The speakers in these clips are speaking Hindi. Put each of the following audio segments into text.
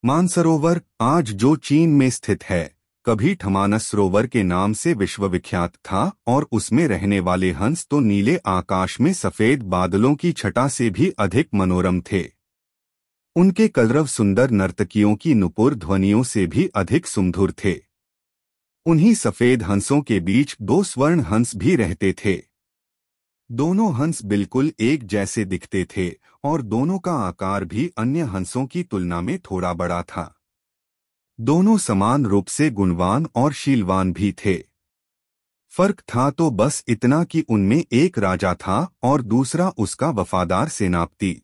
मानसरोवर आज जो चीन में स्थित है, कभी ठमानस सरोवर के नाम से विश्वविख्यात था और उसमें रहने वाले हंस तो नीले आकाश में सफेद बादलों की छटा से भी अधिक मनोरम थे। उनके कलरव सुंदर नर्तकियों की नुपुर ध्वनियों से भी अधिक सुमधुर थे। उन्हीं सफेद हंसों के बीच दो स्वर्ण हंस भी रहते थे। दोनों हंस बिल्कुल एक जैसे दिखते थे और दोनों का आकार भी अन्य हंसों की तुलना में थोड़ा बड़ा था। दोनों समान रूप से गुणवान और शीलवान भी थे। फर्क था तो बस इतना कि उनमें एक राजा था और दूसरा उसका वफादार सेनापति।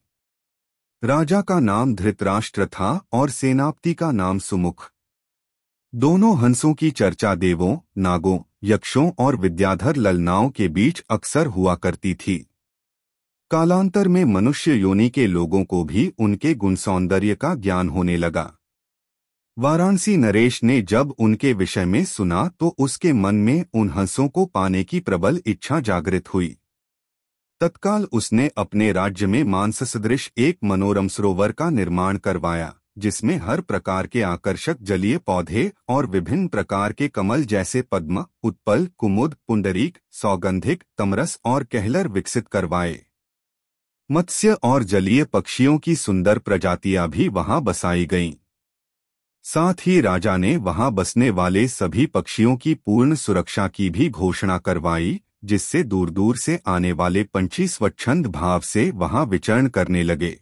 राजा का नाम धृतराष्ट्र था और सेनापति का नाम सुमुख। दोनों हंसों की चर्चा देवों, नागों, यक्षों और विद्याधर ललनाओं के बीच अक्सर हुआ करती थी। कालांतर में मनुष्य योनि के लोगों को भी उनके गुण सौंदर्य का ज्ञान होने लगा। वाराणसी नरेश ने जब उनके विषय में सुना तो उसके मन में उन हंसों को पाने की प्रबल इच्छा जागृत हुई। तत्काल उसने अपने राज्य में मानस सदृश एक मनोरम सरोवर का निर्माण करवाया, जिसमें हर प्रकार के आकर्षक जलीय पौधे और विभिन्न प्रकार के कमल जैसे पद्म, उत्पल, कुमुद, पुंडरीक, सौगंधिक, तमरस और कहलर विकसित करवाए। मत्स्य और जलीय पक्षियों की सुंदर प्रजातियां भी वहां बसाई गईं। साथ ही राजा ने वहां बसने वाले सभी पक्षियों की पूर्ण सुरक्षा की भी घोषणा करवाई, जिससे दूर दूर से आने वाले पंछी स्वच्छंद भाव से वहां विचरण करने लगे।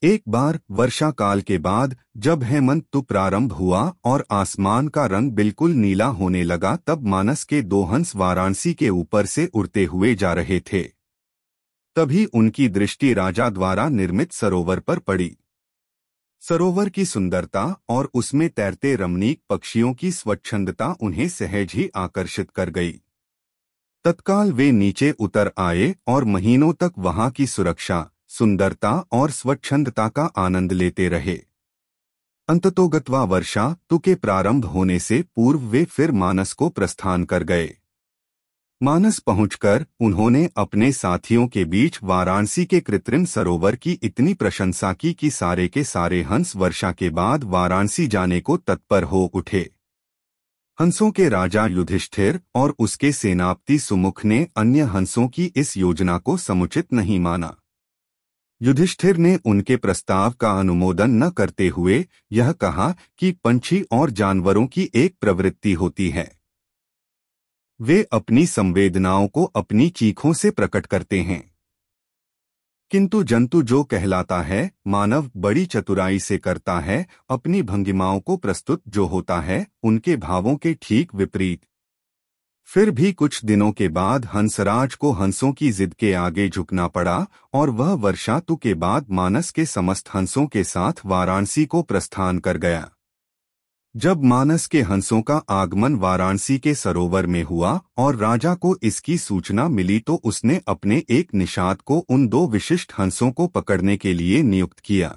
एक बार वर्षा काल के बाद जब हेमंत ऋतु प्रारंभ हुआ और आसमान का रंग बिल्कुल नीला होने लगा, तब मानस के दो हंस वाराणसी के ऊपर से उड़ते हुए जा रहे थे। तभी उनकी दृष्टि राजा द्वारा निर्मित सरोवर पर पड़ी। सरोवर की सुंदरता और उसमें तैरते रमणीक पक्षियों की स्वच्छंदता उन्हें सहज ही आकर्षित कर गई। तत्काल वे नीचे उतर आए और महीनों तक वहां की सुरक्षा, सुंदरता और स्वच्छंदता का आनंद लेते रहे। अंततोगत्वा वर्षा ऋतु के प्रारंभ होने से पूर्व वे फिर मानस को प्रस्थान कर गए। मानस पहुंचकर उन्होंने अपने साथियों के बीच वाराणसी के कृत्रिम सरोवर की इतनी प्रशंसा की कि सारे के सारे हंस वर्षा के बाद वाराणसी जाने को तत्पर हो उठे। हंसों के राजा युधिष्ठिर और उसके सेनापति सुमुख ने अन्य हंसों की इस योजना को समुचित नहीं माना। युधिष्ठिर ने उनके प्रस्ताव का अनुमोदन न करते हुए यह कहा कि पंछी और जानवरों की एक प्रवृत्ति होती है, वे अपनी संवेदनाओं को अपनी चीखों से प्रकट करते हैं, किंतु जंतु जो कहलाता है, मानव बड़ी चतुराई से करता है अपनी भंगिमाओं को प्रस्तुत जो होता है उनके भावों के ठीक विपरीत। फिर भी कुछ दिनों के बाद हंसराज को हंसों की जिद के आगे झुकना पड़ा और वह वर्षा ऋतु के बाद मानस के समस्त हंसों के साथ वाराणसी को प्रस्थान कर गया। जब मानस के हंसों का आगमन वाराणसी के सरोवर में हुआ और राजा को इसकी सूचना मिली तो उसने अपने एक निषाद को उन दो विशिष्ट हंसों को पकड़ने के लिए नियुक्त किया।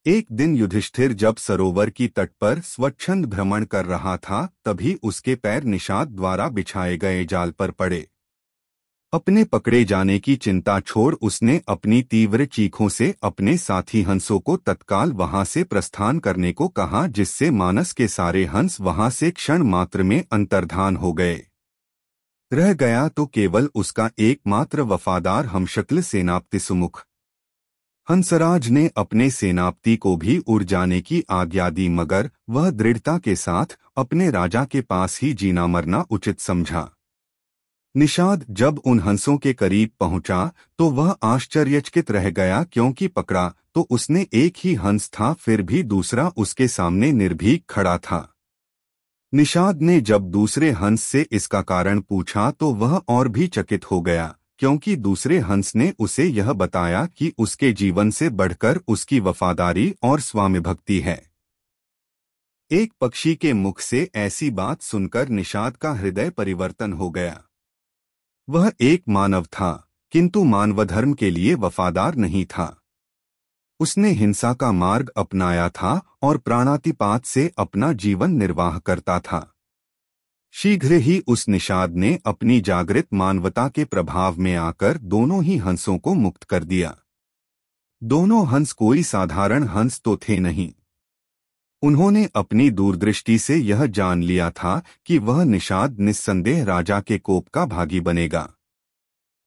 एक दिन युधिष्ठिर जब सरोवर की तट पर स्वच्छंद भ्रमण कर रहा था, तभी उसके पैर निषाद द्वारा बिछाए गए जाल पर पड़े। अपने पकड़े जाने की चिंता छोड़ उसने अपनी तीव्र चीखों से अपने साथी हंसों को तत्काल वहां से प्रस्थान करने को कहा, जिससे मानस के सारे हंस वहां से क्षण मात्र में अंतर्धान हो गए। रह गया तो केवल उसका एकमात्र वफादार हमशक्ल सेनापति सुमुख। हंसराज ने अपने सेनापति को भी उड़ जाने की आज्ञा दी, मगर वह दृढ़ता के साथ अपने राजा के पास ही जीना मरना उचित समझा। निषाद जब उन हंसों के करीब पहुंचा तो वह आश्चर्यचकित रह गया, क्योंकि पकड़ा तो उसने एक ही हंस था, फिर भी दूसरा उसके सामने निर्भीक खड़ा था। निषाद ने जब दूसरे हंस से इसका कारण पूछा तो वह और भी चकित हो गया, क्योंकि दूसरे हंस ने उसे यह बताया कि उसके जीवन से बढ़कर उसकी वफादारी और स्वामी भक्ति है। एक पक्षी के मुख से ऐसी बात सुनकर निषाद का हृदय परिवर्तन हो गया। वह एक मानव था, किंतु मानवधर्म के लिए वफादार नहीं था। उसने हिंसा का मार्ग अपनाया था और प्राणातिपात से अपना जीवन निर्वाह करता था। शीघ्र ही उस निषाद ने अपनी जागृत मानवता के प्रभाव में आकर दोनों ही हंसों को मुक्त कर दिया। दोनों हंस कोई साधारण हंस तो थे नहीं, उन्होंने अपनी दूरदृष्टि से यह जान लिया था कि वह निषाद निस्संदेह राजा के कोप का भागी बनेगा।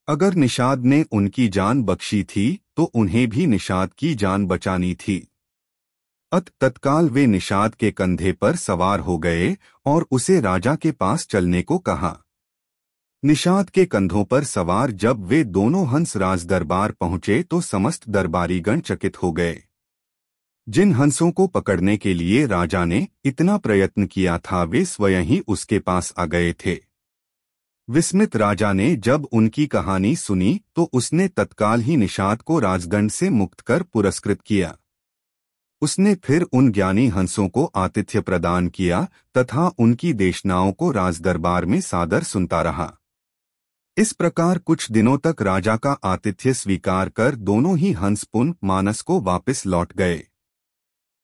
अगर निषाद ने उनकी जान बख्शी थी तो उन्हें भी निषाद की जान बचानी थी। तत्काल वे निषाद के कंधे पर सवार हो गए और उसे राजा के पास चलने को कहा। निषाद के कंधों पर सवार जब वे दोनों हंस राज दरबार पहुंचे तो समस्त दरबारीगण चकित हो गए। जिन हंसों को पकड़ने के लिए राजा ने इतना प्रयत्न किया था वे स्वयं ही उसके पास आ गए थे। विस्मित राजा ने जब उनकी कहानी सुनी तो उसने तत्काल ही निषाद को राजदंड से मुक्त कर पुरस्कृत किया। उसने फिर उन ज्ञानी हंसों को आतिथ्य प्रदान किया तथा उनकी देशनाओं को राजदरबार में सादर सुनता रहा। इस प्रकार कुछ दिनों तक राजा का आतिथ्य स्वीकार कर दोनों ही हंस पुनः मानस को वापस लौट गए।